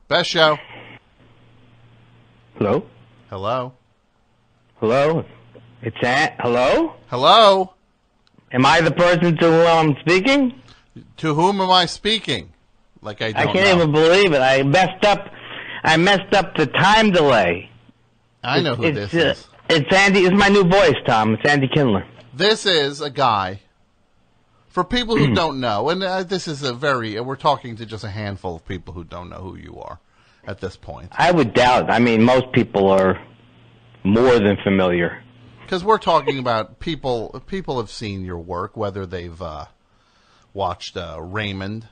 Best show. Hello? Hello? Hello? Hello? Hello? Am I the person to whom I'm speaking? To whom am I speaking? Like I don't can't know. even believe it. I messed up the time delay. I know who this is. It's Andy. It's my new voice, Tom. It's Andy Kindler. This is a guy, for people who don't know, and this is we're talking to just a handful of people who don't know who you are at this point. I would doubt. I mean, most people are more than familiar. Because we're talking about people have seen your work, whether they've watched Raymond.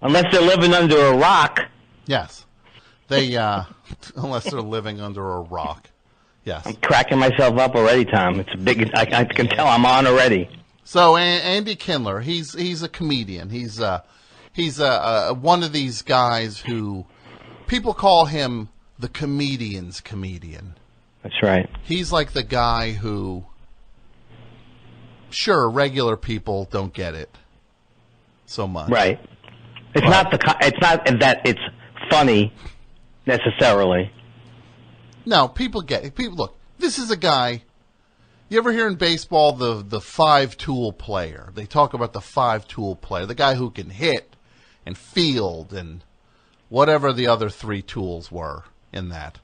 Unless they're living under a rock. Yes. They, unless they're living under a rock. Yes. I'm cracking myself up already, Tom. It's a big, I can tell I'm on already. So Andy Kindler, he's a comedian. He's one of these guys who people call him the comedian's comedian. That's right. He's like the guy who, sure, regular people don't get it so much. Right. It's not that it's funny necessarily. No, people get it. Look, this is a guy. You ever hear in baseball the five-tool player? They talk about the five-tool player, the guy who can hit and field and whatever the other three tools were in that.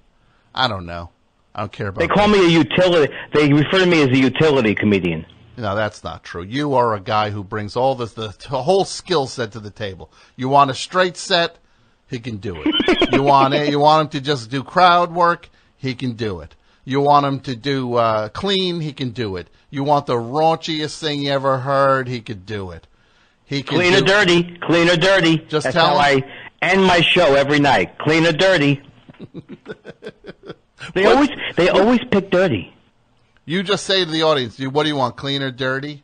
I don't know. I don't care about. They call me a utility. They refer to me as a utility comedian. No, that's not true. You are a guy who brings all the whole skill set to the table. You want a straight set, he can do it. You want him to just do crowd work, he can do it. You want him to do clean, he can do it. You want the raunchiest thing you ever heard, he could do it. He can clean or dirty, clean or dirty. That's how I end my show every night. Clean or dirty. They always pick dirty. You just say to the audience, what do you want, clean or dirty?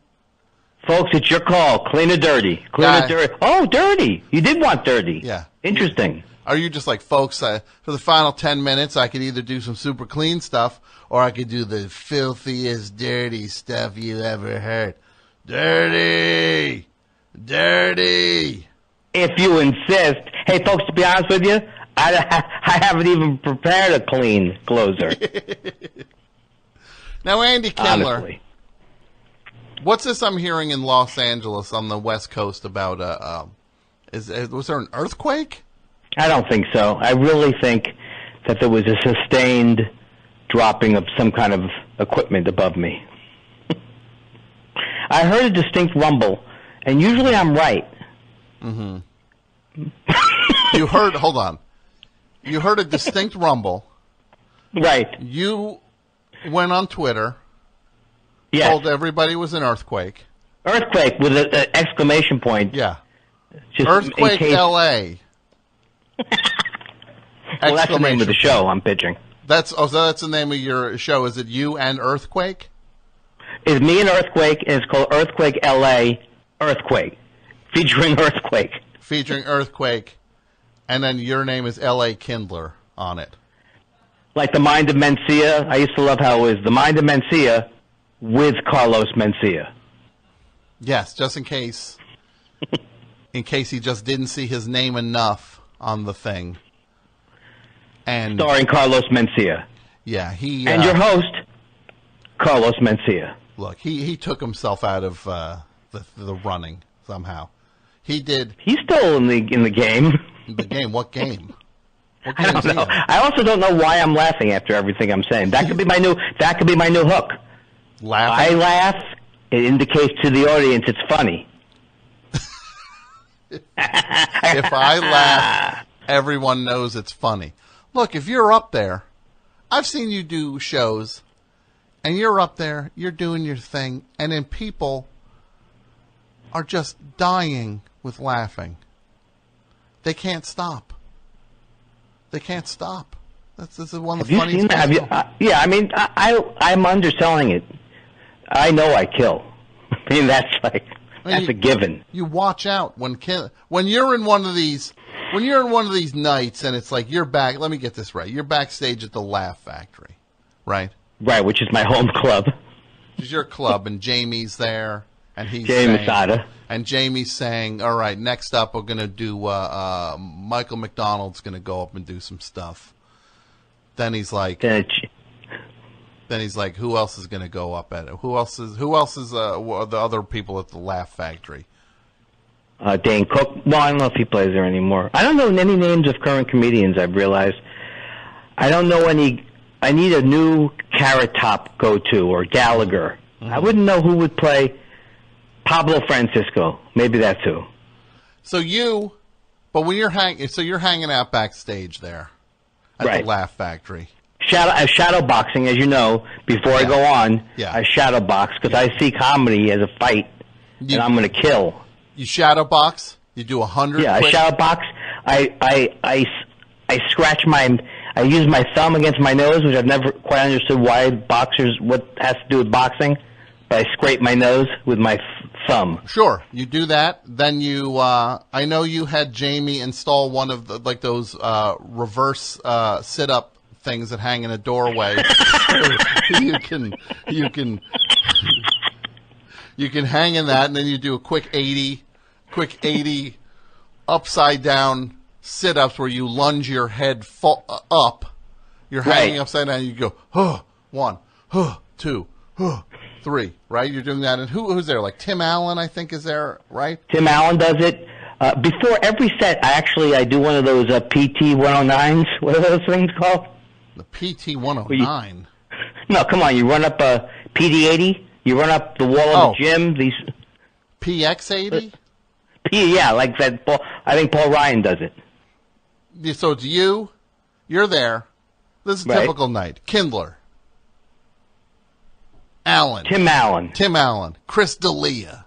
Folks, it's your call. Clean or dirty? Clean or dirty? Oh, dirty. You did want dirty. Yeah. Interesting. Are you just like, folks, for the final 10 minutes, I could either do some super clean stuff or I could do the filthiest, dirty stuff you ever heard. Dirty! Dirty! If you insist. Hey, folks, to be honest with you, I haven't even prepared a clean closer. Now, Andy Kindler, honestly. What's this I'm hearing in Los Angeles on the West Coast about, was there an earthquake? I don't think so. I really think that there was a sustained dropping of some kind of equipment above me. I heard a distinct rumble, and usually I'm right. Mm-hmm. Hold on. You heard a distinct rumble. Right. You went on Twitter. Yes. Told everybody it was an earthquake. Earthquake with an exclamation point. Yeah. Just earthquake L.A. Well, that's the name of the show I'm pitching. So that's the name of your show. Is it you and Earthquake? It's me and Earthquake, and it's called Earthquake L.A. Earthquake. Featuring Earthquake. Featuring Earthquake. And then your name is L.A. Kindler on it. Like the Mind of Mencia. I used to love how it was the Mind of Mencia with Carlos Mencia. Yes, just in case. In case he just didn't see his name enough on the thing. And starring Carlos Mencia. Yeah, and your host, Carlos Mencia. Look, he took himself out of the running somehow. He did. He's still in the game. The game? What game? I don't know. I also don't know why I'm laughing after everything I'm saying. That could be my new hook. Laughing? I laugh. It indicates to the audience it's funny. If I laugh, everyone knows it's funny. Look, if you're up there, I've seen you do shows, and you're up there, you're doing your thing, and then people are just dying with laughing. They can't stop. They can't stop. This is one of the funniest things. Yeah, I mean, I'm underselling it. I know I kill. I mean, that's a given. You watch out when you're in one of these nights and it's like you're back. Let me get this right. You're backstage at the Laugh Factory, right? Right, which is my home club. Which is your club, and Jamie's there, and he's Jamie Masada. and Jamie's saying, "All right, next up we're gonna do Michael McDonald's gonna go up and do some stuff." Then he's like, "Who else is gonna go up at it? Who else is the other people at the Laugh Factory?" Dane Cook. Well, I don't know if he plays there anymore. I don't know any names of current comedians. I've realized. I don't know any. I need a new Carrot Top go-to or Gallagher. I wouldn't know who would play Pablo Francisco. Maybe that's who. But when you're hanging out backstage there at the Laugh Factory. Shadow boxing, as you know, before I go on, I shadow box because I see comedy as a fight, and I'm going to kill. You shadow box? You do 100? Yeah, I shadow box. I scratch I use my thumb against my nose, which I've never quite understood what has to do with boxing. But I scrape my nose with my thumb. Sure, you do that. Then I know you had Jamie install one of those reverse sit-up things that hang in a doorway. you can hang in that, and then you do a quick 80 upside down sit-ups where you lunge your head up. You're hanging upside down. You go, 1, 2, 3. Right? You're doing that. And who's there? Like Tim Allen, I think, is there. Right? Tim Allen does it. Before every set, I do one of those PT 109s. What are those things called? The PT 109. No, come on. You run up a PD 80. You run up the wall of the gym. These PX 80. Like that. I think Paul Ryan does it. So it's you. You're there. This is a typical night. Kindler. Tim Allen. Chris D'Elia.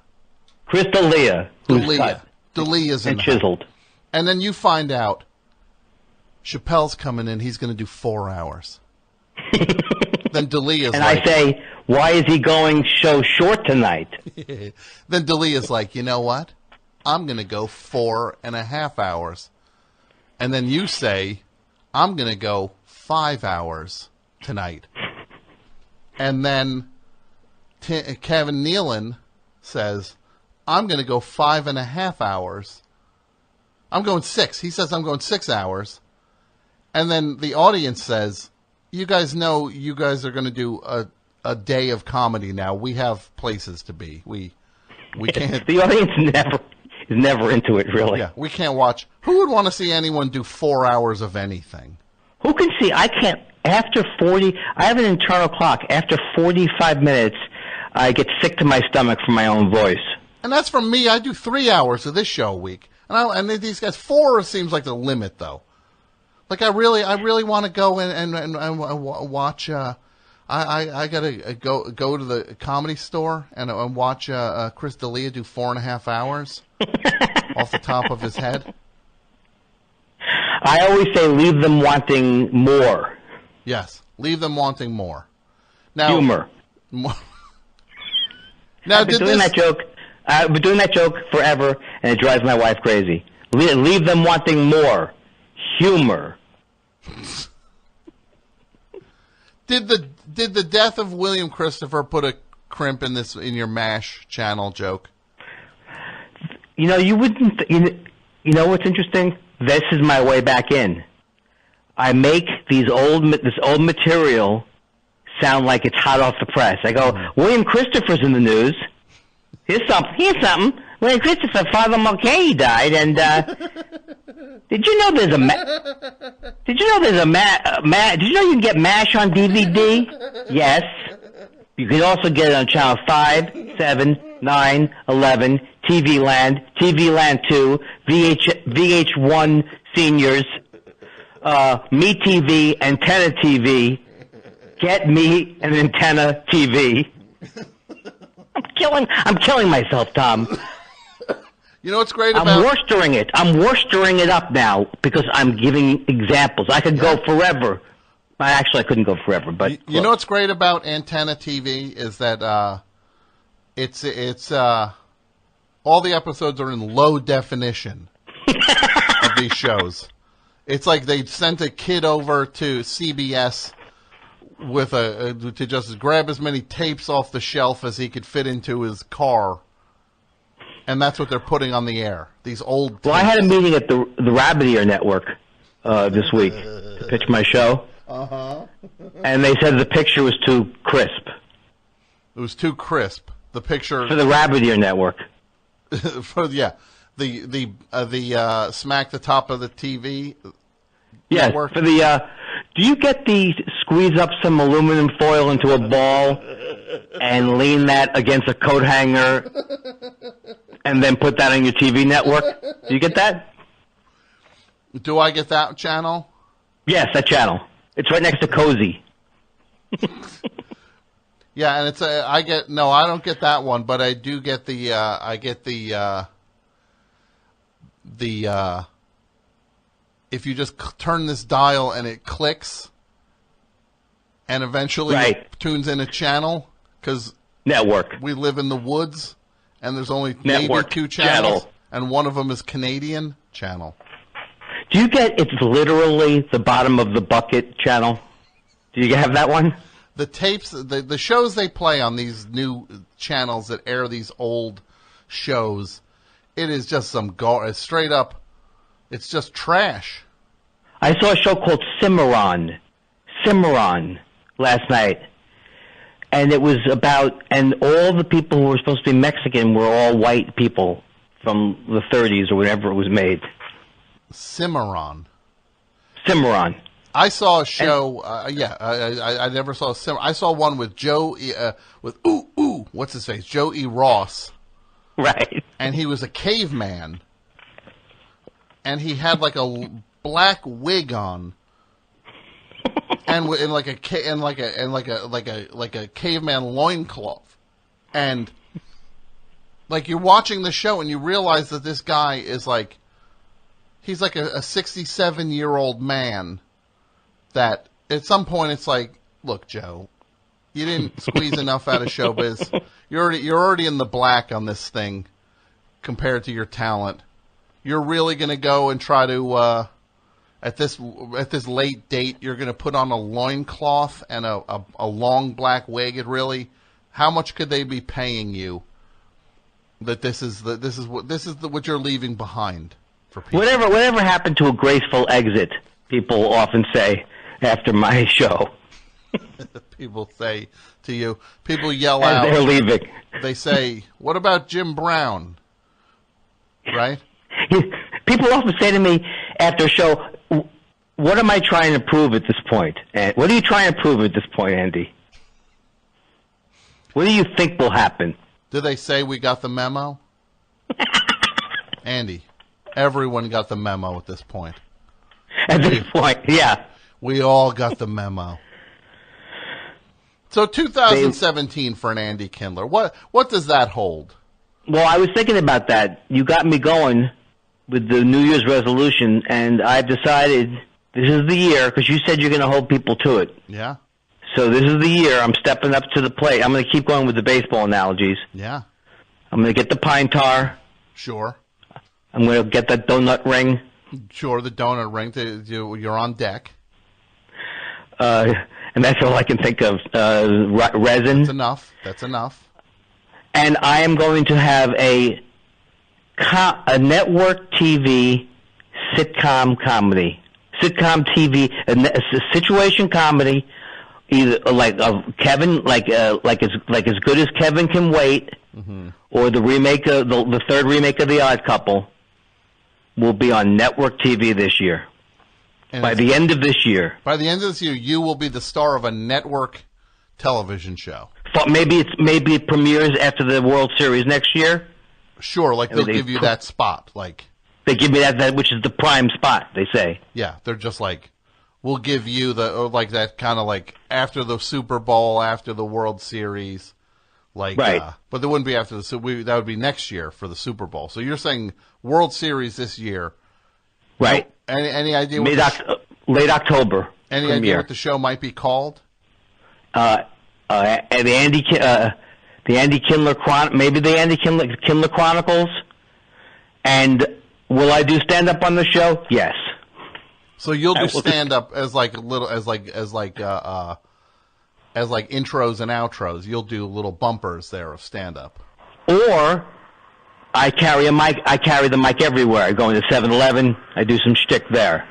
D'Elia's in chiseled. And then you find out Chappelle's coming in. He's going to do 4 hours. Then D'Elia's I say, why is he going so short tonight? Then D'Elia's like, you know what? I'm going to go 4.5 hours. And then you say, I'm going to go 5 hours tonight. And then Kevin Nealon says, I'm going to go 5.5 hours. I'm going 6. He says, I'm going 6 hours. And then the audience says, you guys know you guys are going to do a day of comedy now. We have places to be. We can't. The audience is never into it, really. Yeah, we can't watch. Who would want to see anyone do 4 hours of anything? Who can see? I can't. After 40, I have an internal clock. After 45 minutes, I get sick to my stomach from my own voice. And that's from me. I do 3 hours of this show a week. And these guys, 4 seems like the limit, though. Like, I really want to go and watch, I gotta go to the Comedy Store and watch Chris D'Elia do 4.5 hours off the top of his head. I always say leave them wanting more. Yes, leave them wanting more. Now, humor. Now, I've been doing that joke. I've been doing that joke forever, and it drives my wife crazy. Leave them wanting more. Humor. Did the death of William Christopher put a crimp in your MASH channel joke? You know, you wouldn't. You know what's interesting? This is my way back in. I make this old material sound like it's hot off the press. I go, William Christopher's in the news. Here's something. William Christopher, Father Mulcahy died, and did you know there's a did you know you can get MASH on DVD? Yes. You can also get it on channel 5, 7, 9, 11, TV Land 2, VH1 Seniors, Me TV, Antenna TV, Get Me an Antenna TV. I'm killing myself, Tom. You know what's great about... I'm worstering it up now because I'm giving examples. I could go forever. Actually, I couldn't go forever, but... You know what's great about Antenna TV is that it's all the episodes are in low definition of these shows. It's like they sent a kid over to CBS with to just grab as many tapes off the shelf as he could fit into his car And that's what they're putting on the air. These old. Well, I had a meeting at the Rabbit Ear Network this week to pitch my show. And they said the picture was too crisp. It was too crisp. The picture for the Rabbit Ear Network. the smack the top of the TV. Yes, network. For the. Do you get the squeeze up some aluminum foil into a ball and lean that against a coat hanger and then put that on your TV network? Do you get that? Do I get that channel? Yes, that channel. It's right next to Cozy. Yeah, and I don't get that one, but I do get the if you just turn this dial and it clicks, and eventually it tunes in a channel, because network. We live in the woods, and there's only network. Maybe 2 channels, and one of them is Canadian channel. Do you get it's literally the bottom of the bucket channel? Do you have that one? The tapes, the shows they play on these new channels that air these old shows, it is just straight up, it's just trash. I saw a show called Cimarron last night, and it was and all the people who were supposed to be Mexican were all white people from the 30s or whenever it was made. Cimarron. I saw a show. I never saw I saw one with what's his face? Joe E. Ross. Right. And he was a caveman, and he had like a black wig on, and like a caveman loincloth, and like you're watching the show and you realize that this guy is like. He's like a 67-year-old man that at some point it's like, look, Joe, you didn't squeeze enough out of showbiz. You're already in the black on this thing compared to your talent. You're really going to go and try to at this late date, you're going to put on a loincloth and a long black wig. How much could they be paying you? That this is what you're leaving behind. Whatever happened to a graceful exit? People often say after my show. People say to you. People yell as out. They're leaving. They say, "What about Jim Brown?" Right? People often say to me after a show, "What am I trying to prove at this point? And what are you trying to prove at this point, Andy? What do you think will happen?" Do they say we got the memo? Andy. Everyone got the memo at this point. At this point, yeah. We all got the memo. So 2017 for an Andy Kindler. What does that hold? Well, I was thinking about that. You got me going with the New Year's resolution, and I've decided this is the year, because you said you're going to hold people to it. Yeah. So this is the year. I'm stepping up to the plate. I'm going to keep going with the baseball analogies. Yeah. I'm going to get the pine tar. Sure. I'm going to get that donut ring. Sure, the donut ring. You're on deck. And that's all I can think of. Resin. That's enough. And I am going to have a network TV sitcom comedy. Sitcom TV, a situation comedy, either like Kevin, like as good as Kevin Can Wait, or the remake of the third remake of The Odd Couple. Will be on network TV this year. And by the end of this year. By the end of this year, you will be the star of a network television show. Maybe it premieres after the World Series next year. Sure, like they'll give you that spot. Like they give me that which is the prime spot, they say. Yeah, they're just like, we'll give you that kind of like after the Super Bowl, after the World Series. Like, right. But that wouldn't be after that would be next year for the Super Bowl. So you're saying World Series this year, right? Any idea? Late October. Any premiere. idea what the show might be called? The Andy Kindler maybe the Andy Kindler Chronicles. And will I do stand up on the show? Yes. So you'll do stand up as intros and outros. You'll do little bumpers there of stand up. Or I carry a mic. I carry the mic everywhere. I go into 7-Eleven. I do some shtick there.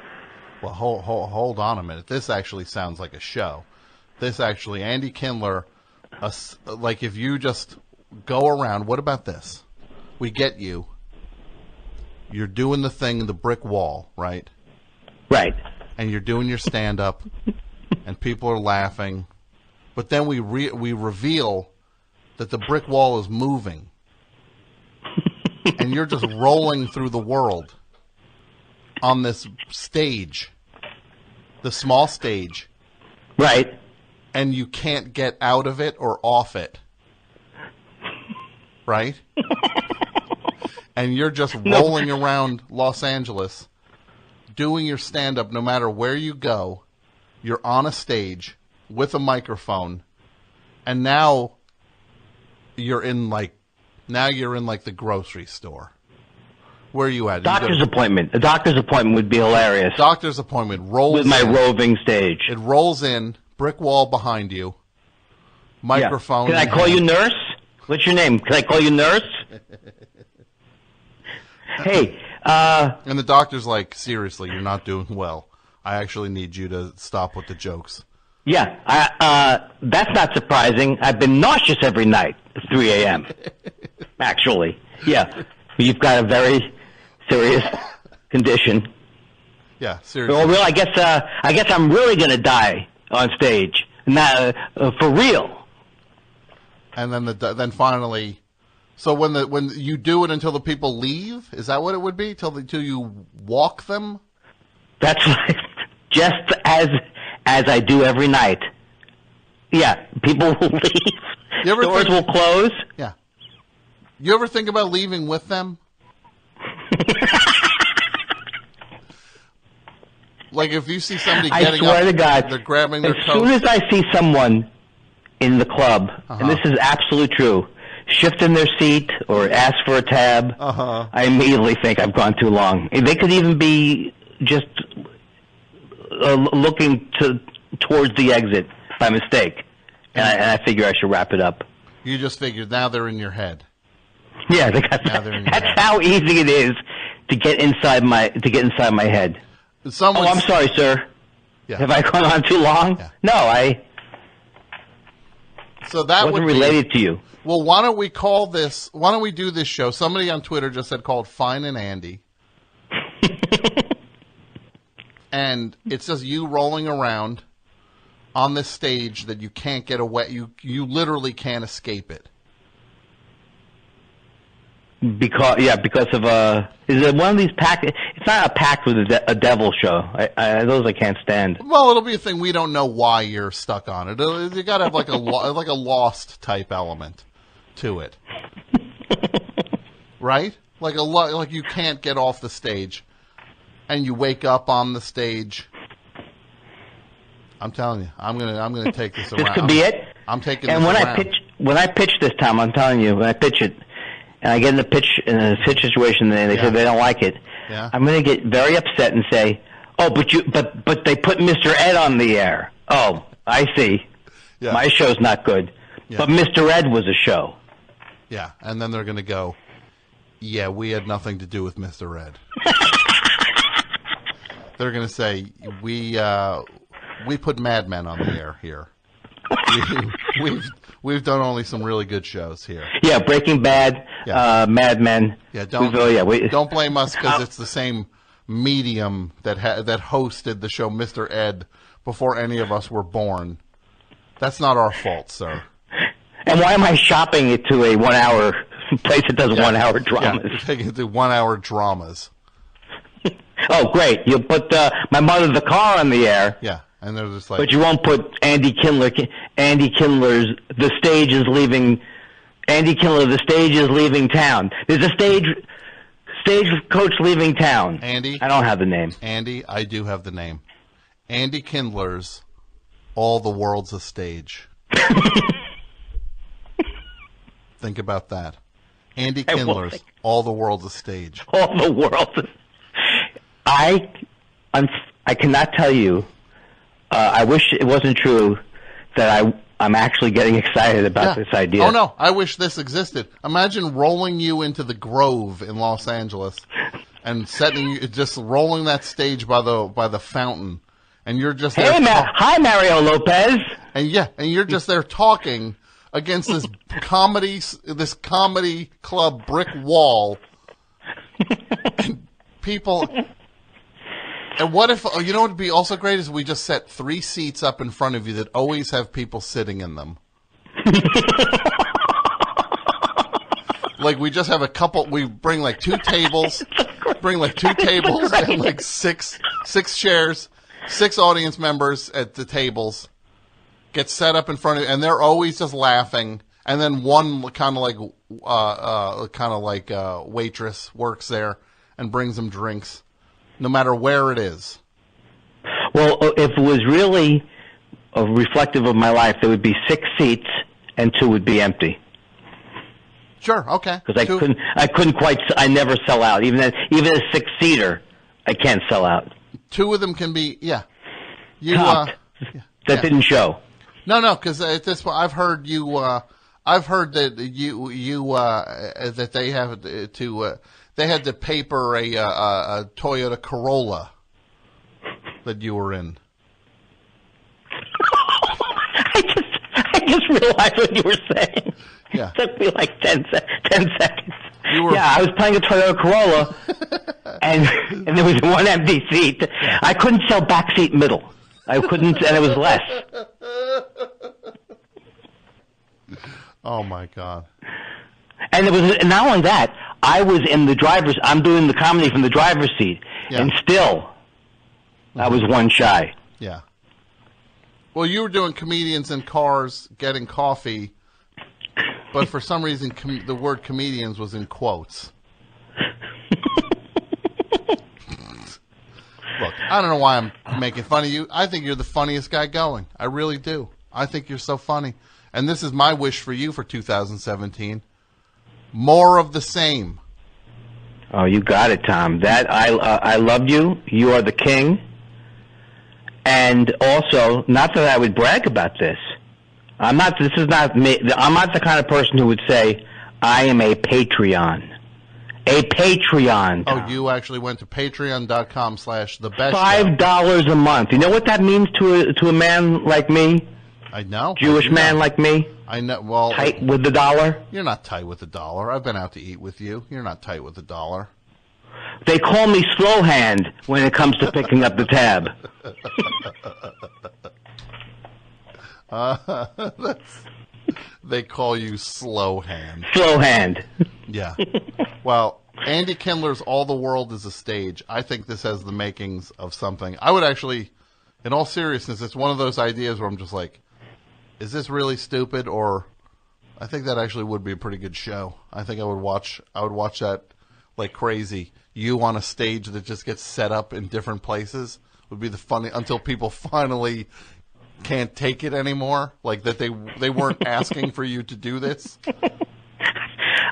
Well, hold on a minute. This actually sounds like a show. This actually, Andy Kindler, like if you just go around, what about this? We get you. You're doing the thing, the brick wall, right? Right. And you're doing your stand-up, and people are laughing. But then we reveal that the brick wall is moving. And you're just rolling through the world on this stage, the small stage. Right. And you can't get out of it or off it. Right? And you're just rolling around Los Angeles doing your stand-up no matter where you go. You're on a stage with a microphone. And now you're in like the grocery store. Where are you at? Doctor's appointment. A doctor's appointment would be hilarious. Doctor's appointment rolls with my in. roving stage. It rolls in, brick wall behind you, microphone. Yeah. Can I call you nurse? What's your name? Can I call you nurse? Hey. And the doctor's like, seriously, you're not doing well. I actually need you to stop with the jokes. Yeah. That's not surprising. I've been nauseous every night at 3 a.m. Actually. Yeah. You've got a very serious condition. Yeah, seriously. Well, I guess I'm really going to die on stage. Not for real. And then finally, so when you do it until the people leave, is that what it would be? Till you walk them? That's right. Just as I do every night. Yeah, people will leave. Doors will close. Yeah. You ever think about leaving with them? Like if you see somebody getting up, I swear to God, they're grabbing their coat. As soon as I see someone in the club, and this is absolutely true, shift in their seat or ask for a tab, I immediately think I've gone too long. They could even be just looking towards the exit by mistake, and I figure I should wrap it up. You just figured now they're in your head. Yeah, that's how easy it is to get inside my head. I'm sorry, sir. Yeah. Have I gone on too long? Yeah. No, So that wasn't related to you. Well, why don't we call this? Why don't we do this show? Somebody on Twitter just said called Fine and Andy, and it's just you rolling around on this stage that you can't get away. You literally can't escape it. Because of is it one of these packed? It's not a packed with a devil show. Those I can't stand. Well, it'll be a thing. We don't know why you're stuck on it. You got to have like like a Lost type element to it, right? Like you can't get off the stage, and you wake up on the stage. I'm telling you, I'm gonna take this around. This could be it. I'm taking. And this around. when I pitch this time, I'm telling you, when I pitch it. And I get in a pitch situation, and they say they don't like it. Yeah. I'm going to get very upset and say, "Oh, but they put Mr. Ed on the air." Oh, I see. Yeah. My show's not good, but Mr. Ed was a show. Yeah, and then they're going to go, "Yeah, we had nothing to do with Mr. Ed." They're going to say, "We put Mad Men on the air here. We've done only some really good shows here." Yeah, Breaking Bad, Mad Men. Yeah, don't blame us because it's the same medium that hosted the show Mr. Ed before any of us were born. That's not our fault, sir. And why am I shopping it to a 1 hour place that does 1 hour dramas? Yeah, you're taking it to 1 hour dramas. Oh, great! You put My Mother the Car on the air. Yeah. And they're just like, but you won't put Andy Kindler. Andy Kindler's The Stage is Leaving. Andy Kindler, The Stage is Leaving Town. There's a stage coach leaving town. Andy, I don't have the name. Andy, I do have the name. Andy Kindler's All the World's a Stage. Think about that. Andy Kindler's All the World's a Stage. All the world. I cannot tell you. I wish it wasn't true that I'm actually getting excited about this idea. Oh no, I wish this existed. Imagine rolling you into the Grove in Los Angeles and just rolling that stage by the fountain, and you're just there. Hi, Mario Lopez. And you're just there talking against this comedy club brick wall, and people. And what if, you know what would be also great is we just set 3 seats up in front of you that always have people sitting in them. Like we just have we bring like 2 tables, and like six chairs, 6 audience members at the tables, get set up in front of you, and they're always just laughing. And then one kind of like waitress works there and brings them drinks. No matter where it is. Well, if it was really reflective of my life, there would be 6 seats and 2 would be empty. Sure, okay. Because I never sell out. Even a 6-seater, I can't sell out. 2 of them can be, that didn't show. No, because at this point, I've heard that that they have to. They had to paper a Toyota Corolla that you were in. I just realized what you were saying. Yeah. It took me like 10 seconds. I was playing a Toyota Corolla, and there was 1 empty seat. I couldn't sell backseat middle. I couldn't, and it was less. Oh, my God. And not only that, I was in I'm doing the comedy from the driver's seat, and still, I was 1 shy. Yeah. Well, you were doing comedians in cars getting coffee, but for some reason, the word comedians was in quotes. Look, I don't know why I'm making fun of you. I think you're the funniest guy going. I really do. I think you're so funny. And this is my wish for you for 2017. More of the same. Oh, you got it, Tom. That I love you. You are the king. And also, not that I would brag about this. This is not me. I'm not the kind of person who would say, I am a Patreon. A Patreon, Tom. Oh, you actually went to patreon.com/thebest. $5 a month. You know what that means to a man like me? I know. Jewish man like me? I know. Well, tight with the dollar? You're not tight with the dollar. I've been out to eat with you. You're not tight with the dollar. They call me slow hand when it comes to picking up the tab. They call you slow hand. Slow hand. Yeah. Well, Andy Kindler's All the World is a Stage. I think this has the makings of something. I would actually, in all seriousness, it's one of those ideas where I'm just like, is this really stupid? Or I think that actually would be a pretty good show. I think I would watch that like crazy. You on a stage that just gets set up in different places would be the funny, until people finally can't take it anymore. Like that they weren't asking for you to do this.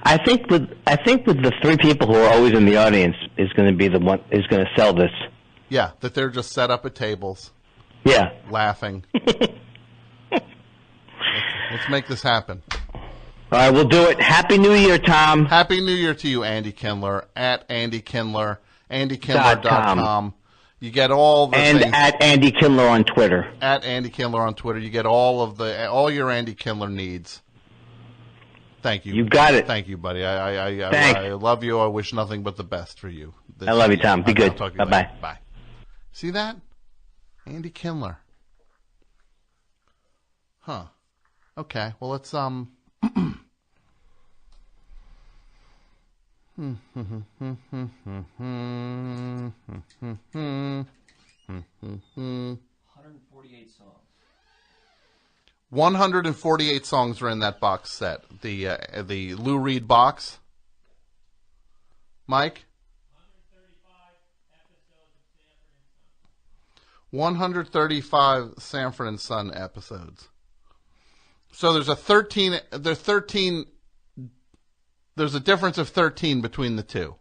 I think with the 3 people who are always in the audience is going to be the one is going to sell this. Yeah, that they're just set up at tables. Yeah, laughing. Let's make this happen. All right, we'll do it. Happy New Year, Tom. Happy New Year to you, Andy Kindler, at Andy Kindler, AndyKindler.com. You get all the things. And at Andy Kindler on Twitter. At Andy Kindler on Twitter. You get all your Andy Kindler needs. Thank you. You got it. Thank you, buddy. I love you. I wish nothing but the best for you. I love you, Tom. Be good. Bye-bye. Bye. See that? Andy Kindler. Huh. Okay. Well, let's 148 songs. 148 songs are in that box set. The Lou Reed box. Mike? 135 Sanford and Son episodes. So there's a difference of 13 between the two.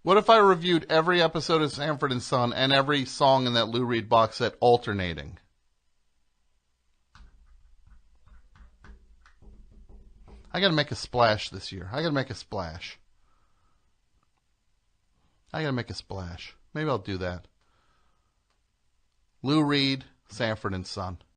What if I reviewed every episode of Sanford and Son and every song in that Lou Reed box set alternating? I got to make a splash this year. I got to make a splash. Maybe I'll do that. Lou Reed, Sanford and Son.